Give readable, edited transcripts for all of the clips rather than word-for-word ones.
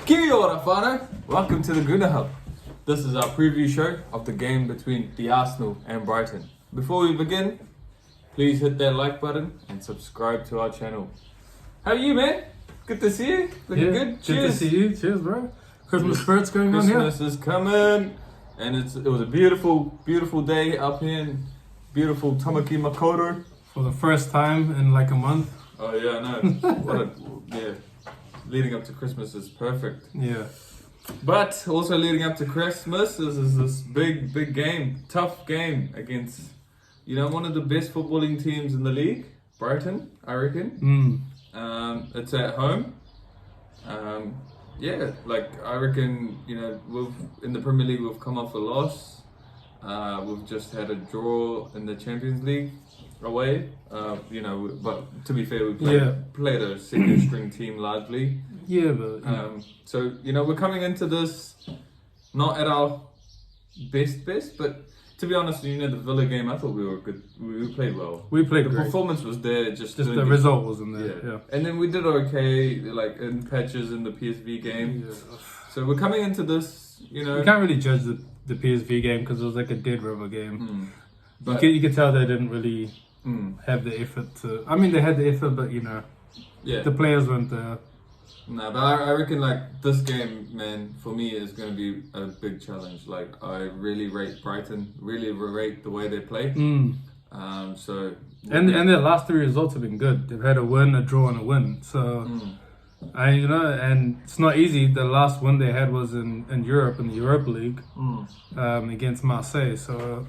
Kia ora, whānau. Welcome to the Guna Hub. This is our preview show of the game between the Arsenal and Brighton. Before we begin, please hit that like button and subscribe to our channel. How are you, man? Good to see you. Looking good. Cheers. Good to see you. Cheers, bro. Christmas spirits going on here. Christmas is coming, and it was a beautiful day up here in beautiful Tamaki Makaurau. For the first time in like a month. Oh yeah, I know. Leading up to Christmas is perfect. Yeah. But also leading up to Christmas is this big game, tough game against, one of the best footballing teams in the league, Brighton, I reckon. It's at home. I reckon, we've in the Premier League we've come off a loss. We've just had a draw in the Champions League away. But to be fair, we played a second string team largely. Yeah, but so we're coming into this not at our best, but to be honest, the Villa game, I thought we were good. We played well. We played great. The performance was there, just the result wasn't there. Yeah. And then we did okay, like in patches in the PSV game. Yeah. So we're coming into this, You can't really judge the PSV game because it was like a dead rubber game. But you could tell they didn't really have the effort to. I mean, they had the effort, but the players weren't there. No, but I reckon like this game, man, for me is going to be a big challenge. Like I really rate Brighton, really rate the way they play. And their last three results have been good. They've had a win, a draw, and a win. So, and it's not easy. The last win they had was in Europe, in the Europa League, against Marseille. So,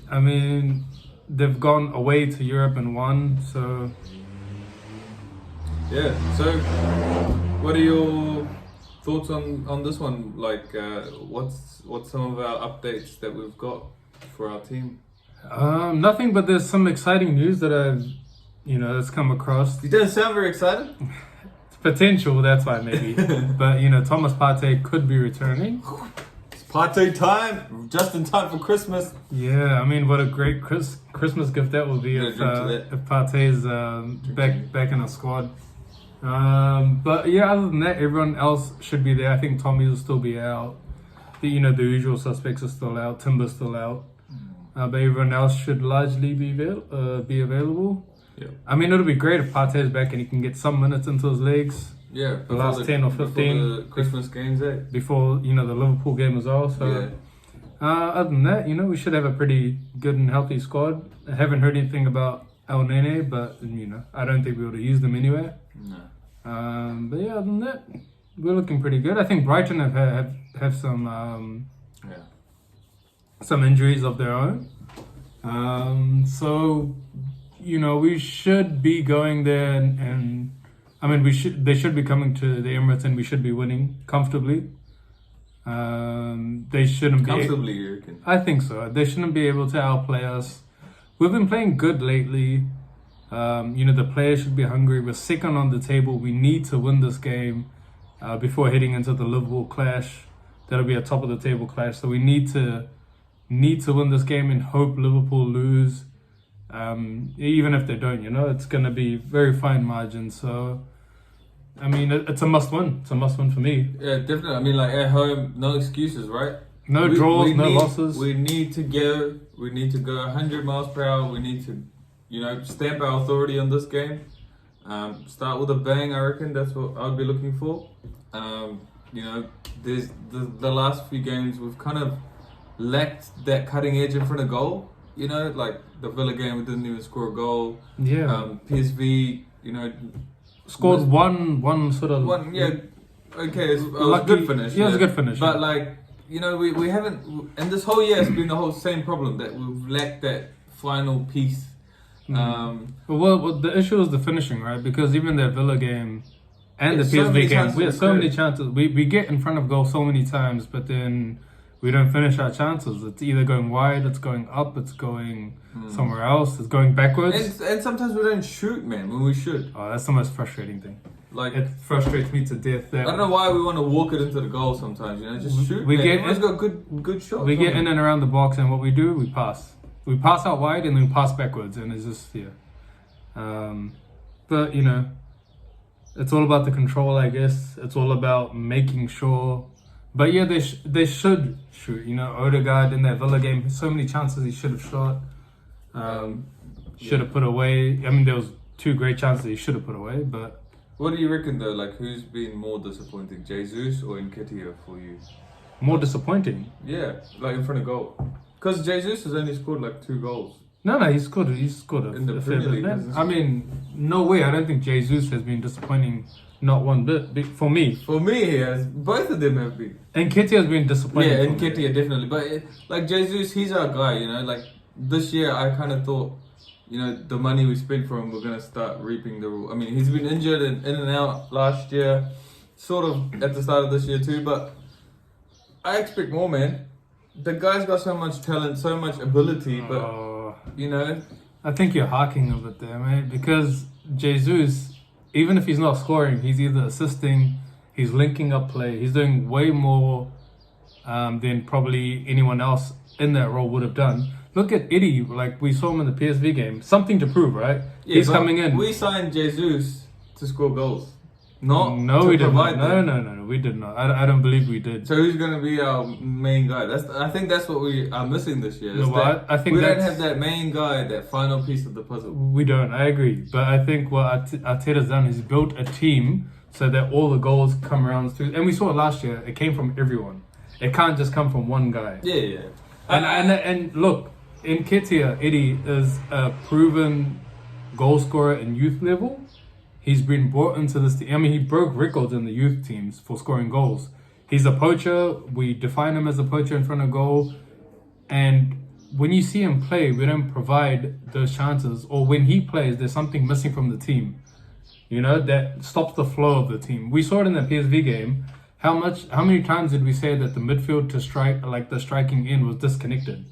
I mean, they've gone away to Europe and won. So. Yeah, so what are your thoughts on this one? Like, what's some of our updates that we've got for our team? Nothing, but there's some exciting news that I've, that's come across. You don't sound very excited. It's potential, that's why maybe. But, Thomas Partey could be returning. It's Partey time, just in time for Christmas. Yeah, I mean, what a great Christmas gift that will be if Partey's back in our squad. But yeah, other than that, everyone else should be there. I think Tommy will still be out. The usual suspects are still out. Timber's still out. But everyone else should largely be available. Yeah. I mean, it'll be great if Partey's back and he can get some minutes into his legs. Yeah. The last 10 or 15. Before the Christmas games, Before, the Liverpool game as well. So, other than that, we should have a pretty good and healthy squad. I haven't heard anything about El Nene, but, I don't think we'll be able to use them anywhere. No. But yeah, other than that, we're looking pretty good. I think Brighton have some some injuries of their own. So we should be going there, and I mean they should be coming to the Emirates, and we should be winning comfortably. They shouldn't comfortably. You reckon? I think so. They shouldn't be able to outplay us. We've been playing good lately. The players should be hungry. We're second on the table. We need to win this game before heading into the Liverpool clash. That'll be a top of the table clash. So we need to win this game and hope Liverpool lose. Even if they don't, it's gonna be very fine margin. So I mean, it's a must win. It's a must win for me. Yeah, definitely. I mean, like at home, no excuses, right? No draws, no losses. We need to go 100 miles per hour. We need to stamp our authority on this game. Start with a bang, I reckon. That's what I'd be looking for. There's the last few games we've kind of lacked that cutting edge in front of goal. Like the Villa game, we didn't even score a goal. Yeah. PSV, scored one sort of. One, yeah. Okay, it was a good finish. Yeah, it was a good finish. But we haven't, and this whole year has been the whole same problem that we've lacked that final piece. Well, the issue is the finishing, right? Because even the Villa game and the PSV game, we have so many chances. We get in front of goal so many times, but then we don't finish our chances. It's either going wide, it's going up, it's going somewhere else, it's going backwards. And sometimes we don't shoot, man, when we should. Oh, that's the most frustrating thing. Like, it frustrates me to death. I don't know why we want to walk it into the goal sometimes. Just shoot. Everyone's got good shots. We get in and around the box, and what we do, we pass. We pass out wide and then we pass backwards, and it's just But It's all about the control, I guess. It's all about making sure. But yeah, they should shoot. You know, Odegaard in that Villa game, so many chances he should have shot. Should have put away. I mean, there was 2 great chances he should have put away, but. What do you reckon though? Like, who's been more disappointing, Jesus or Nketiah for you? More disappointing? Yeah, like in front of goal. Because Jesus has only scored like 2 goals. No, he scored In the Premier League, hasn't he? I mean, no way. I don't think Jesus has been disappointing, not one bit. For me. For me, he has. Both of them have been. Nketiah has been disappointing. Yeah, Nketiah definitely. But like Jesus, he's our guy, you know. Like this year, I kind of thought, you know, the money we spent for him, we're gonna start reaping the. I mean, he's been injured and in and out last year, sort of at the start of this year too. But I expect more, man. The guy's got so much talent, so much ability, but you know, I think you're harking a bit there, mate. Because Jesus, even if he's not scoring, he's either assisting, he's linking up play, he's doing way more than probably anyone else in that role would have done. Look at Eddie, like we saw him in the PSV game. Something to prove, right? Yeah, he's coming in. We signed Jesus to score goals. No, we did not. No, we did not. I don't believe we did. So who's gonna be our main guy? I think that's what we are missing this year. No, I think we don't have that main guy, that final piece of the puzzle. We don't. I agree, but I think what Arteta's done is built a team so that all the goals come around through. And we saw it last year. It came from everyone. It can't just come from one guy. Yeah. And look, Nketiah, Eddie is a proven goal scorer in youth level. He's been brought into this team. I mean, he broke records in the youth teams for scoring goals. He's a poacher. We define him as a poacher in front of goal. And when you see him play, we don't provide those chances. Or when he plays, there's something missing from the team. You know, that stops the flow of the team. We saw it in the PSV game. How many times did we say that the midfield to strike, like the striking in, was disconnected?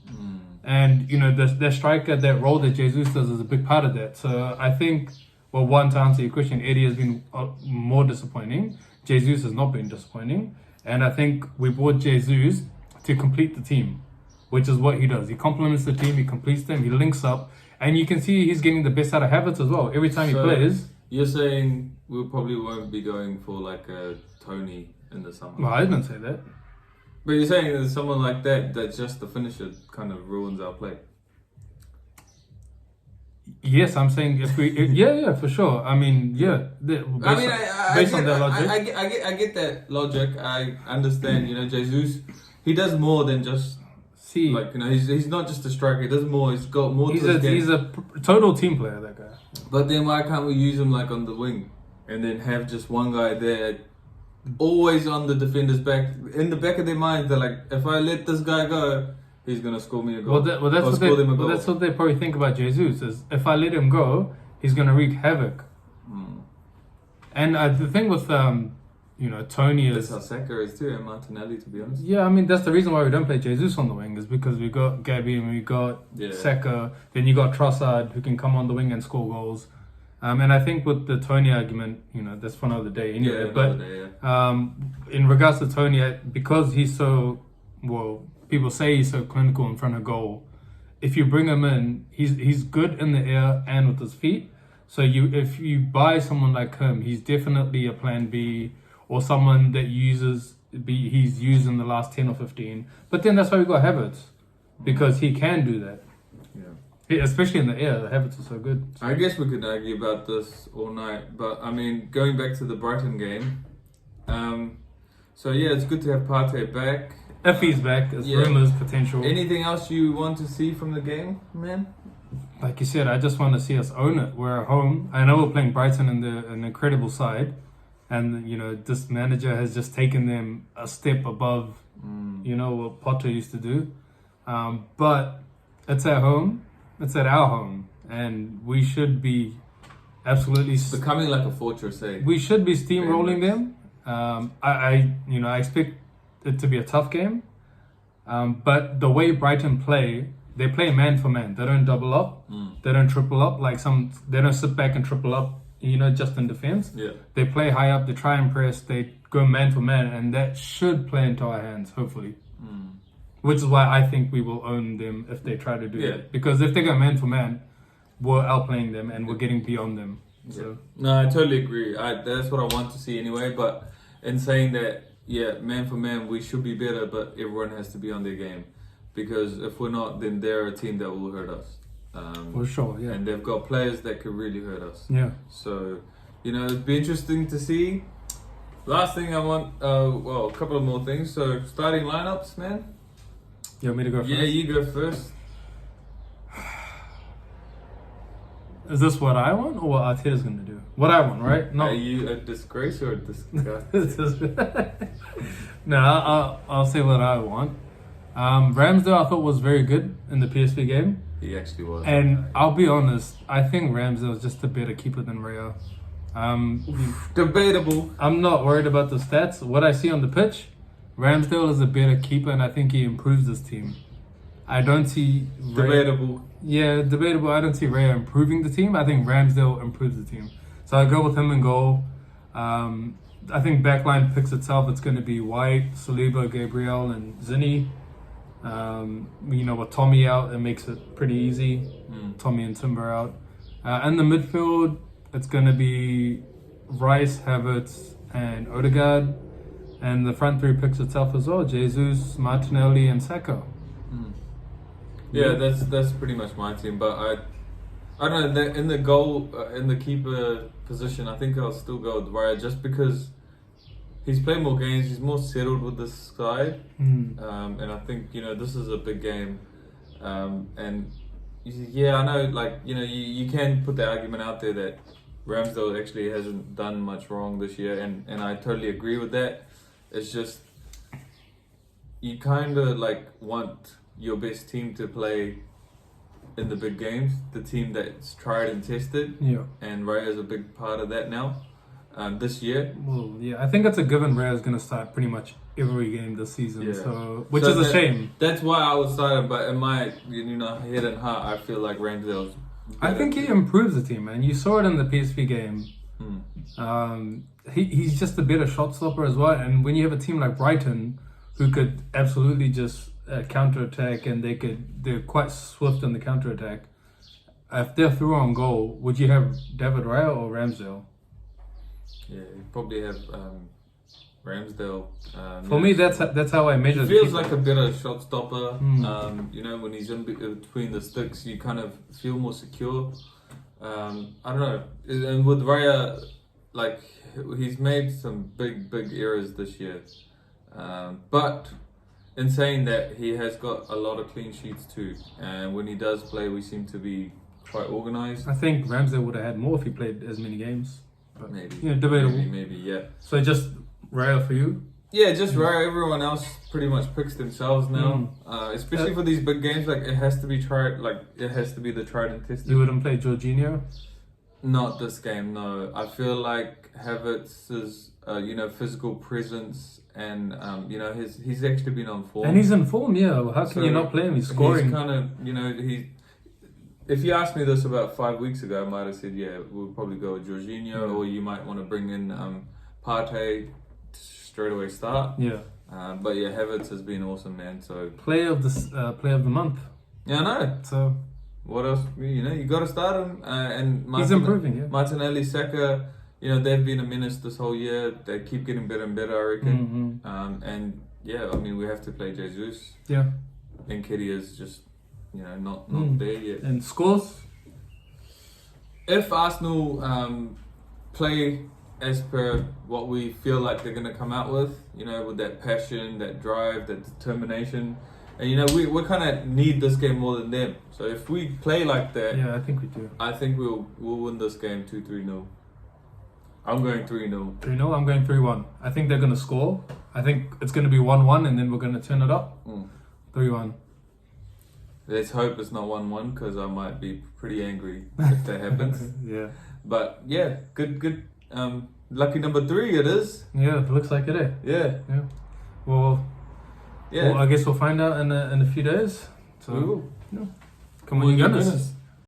And, you know, the striker, that role that Jesus does is a big part of that. So I think... Well, one, to answer your question, Eddie has been more disappointing. Jesus has not been disappointing. And I think we brought Jesus to complete the team, which is what he does. He complements the team, he completes them, he links up. And you can see he's getting the best out of Havertz as well. Every time he plays... You're saying we probably won't be going for like a Tony in the summer? Well, I didn't say that. But you're saying there's someone like that's just the finisher kind of ruins our play? Yes, I'm saying if we, yeah, for sure. I mean, yeah. Based on that logic, I get that logic. I understand. You know, Jesus, he does more than just like, you know, he's not just a striker. He does more. He's got more. He's a total team player, that guy. But then why can't we use him like on the wing, and then have just one guy there, always on the defender's back, in the back of their mind? They're like, if I let this guy go, he's gonna score me a goal. That's what they probably think about Jesus. Is if I let him go, he's gonna wreak havoc. And the thing with you know, Tony is... That's how Saka is too, and Martinelli, to be honest. Yeah, I mean, that's the reason why we don't play Jesus on the wing, is because we got Gabby and we got Saka. Then you got Trossard, who can come on the wing and score goals. And I think with the Tony argument, you know, that's for another day anyway. In regards to Tony, because he's so... Well, people say he's so clinical in front of goal. If you bring him in, he's good in the air and with his feet. So if you buy someone like him, he's definitely a plan B, or someone that he's used in the last 10 or 15. But then that's why we got Havertz, because he can do that. Yeah, especially in the air, the Havertz is so good. I guess we could argue about this all night, but I mean, going back to the Brighton game. So yeah, it's good to have Partey back. If he's back, it's rumours, potential. Anything else you want to see from the game, man? Like you said, I just want to see us own it. We're at home. I know we're playing Brighton in an incredible side. And, you know, this manager has just taken them a step above, you know, what Potter used to do. But it's at home. It's at our home. And we should be absolutely... Becoming like a fortress, eh? We should be steamrolling them. I expect it to be a tough game. But the way Brighton play, they play man for man. They don't double up. They don't triple up. They don't sit back and triple up, you know, just in defense. Yeah. They play high up, they try and press, they go man for man, and that should play into our hands, hopefully. Which is why I think we will own them if they try to do that. Because if they go man for man, we're outplaying them and we're getting beyond them. So. No, I totally agree. That's what I want to see anyway. But in saying that, yeah, man for man, we should be better, but everyone has to be on their game. Because if we're not, then they're a team that will hurt us. For sure, yeah. And they've got players that could really hurt us. Yeah. So, it'd be interesting to see. Last thing I want, a couple of more things. So, starting lineups, man. You want me to go first? Yeah, you go first. Is this what I want or what Arteta's going to do? What I want, right? No. Are you a disgrace or a disgust? No, I'll say what I want. Ramsdale I thought was very good in the PSV game. He actually was. And I'll be honest, I think Ramsdale is just a better keeper than Raya. Debatable. I'm not worried about the stats. What I see on the pitch, Ramsdale is a better keeper and I think he improves this team. I don't see... Debatable. Yeah, debatable. I don't see Raya improving the team. I think Ramsdale improves the team. So I go with him in goal. I think backline picks itself. It's going to be White, Saliba, Gabriel, and Zinni. With Tommy out, it makes it pretty easy. Tommy and Timber out. And the midfield, it's going to be Rice, Havertz, and Odegaard. And the front three picks itself as well. Jesus, Martinelli, and Saka. Yeah, that's pretty much my team. But I don't know, in the goal, in the keeper position, I think I'll still go with Raya just because he's played more games, he's more settled with this side. And I think, this is a big game. And yeah, I know, you can put the argument out there that Ramsdale actually hasn't done much wrong this year, and I totally agree with that. It's just, you kind of want your best team to play in the big games, the team that's tried and tested. Yeah. And Raya is a big part of that now, this year. Well, yeah, I think it's a given Raya is going to start pretty much every game this season, which is a shame. That's why I was started, but in my head and heart, I feel like Ramsdale's better. I think he improves the team, man. You saw it in the PSV game. He's just a better shot stopper as well, and when you have a team like Brighton, who could absolutely just counter-attack, and they're quite swift in the counter-attack. If they're through on goal, would you have David Raya or Ramsdale? Yeah, you probably have Ramsdale. For me, that's how I measure. He feels like a better shot stopper. When he's in between the sticks, you kind of feel more secure. I don't know. And with Raya, he's made some big errors this year. But in saying that, he has got a lot of clean sheets too, and when he does play, we seem to be quite organised. I think Ramsdale would have had more if he played as many games. But, maybe. Debatable. Maybe, yeah. So just Raya for you? Yeah, just Raya. Everyone else pretty much picks themselves now. Especially for these big games, it has to be tried. It has to be the tried and tested. You wouldn't play Jorginho? Not this game, no. I feel like Havertz's, physical presence and he's actually been on form. And he's in form, yeah. How can you not play him? He's scoring. He's kind of, if you asked me this about 5 weeks ago, I might have said, yeah, we'll probably go with Jorginho, or you might want to bring in Partey straight away start. Yeah. But yeah, Havertz has been awesome, man. So player of the month. Yeah, I know. So what else? You got to start him. And he's improving. Yeah. Martinelli, Saka. They've been a menace this whole year. They keep getting better and better, I reckon. And yeah, we have to play Jesus. Yeah. Nketiah is just, not there yet. And scores? If Arsenal play as per what we feel like they're going to come out with, with that passion, that drive, that determination, and we kind of need this game more than them. So if we play like that, yeah, I think we do. I think we'll win this game 2-3-0. I'm going 3-0. 3-0, I'm going 3-1. I think they're going to score. I think it's going to be 1-1 and then we're going to turn it up. 3-1. Let's hope it's not 1-1 because I might be pretty angry if that happens. Yeah. But yeah, good. Lucky number 3 it is. Yeah, it looks like it, eh? Yeah. Well, I guess we'll find out in a few days. So, we will. Come on, you Gunners.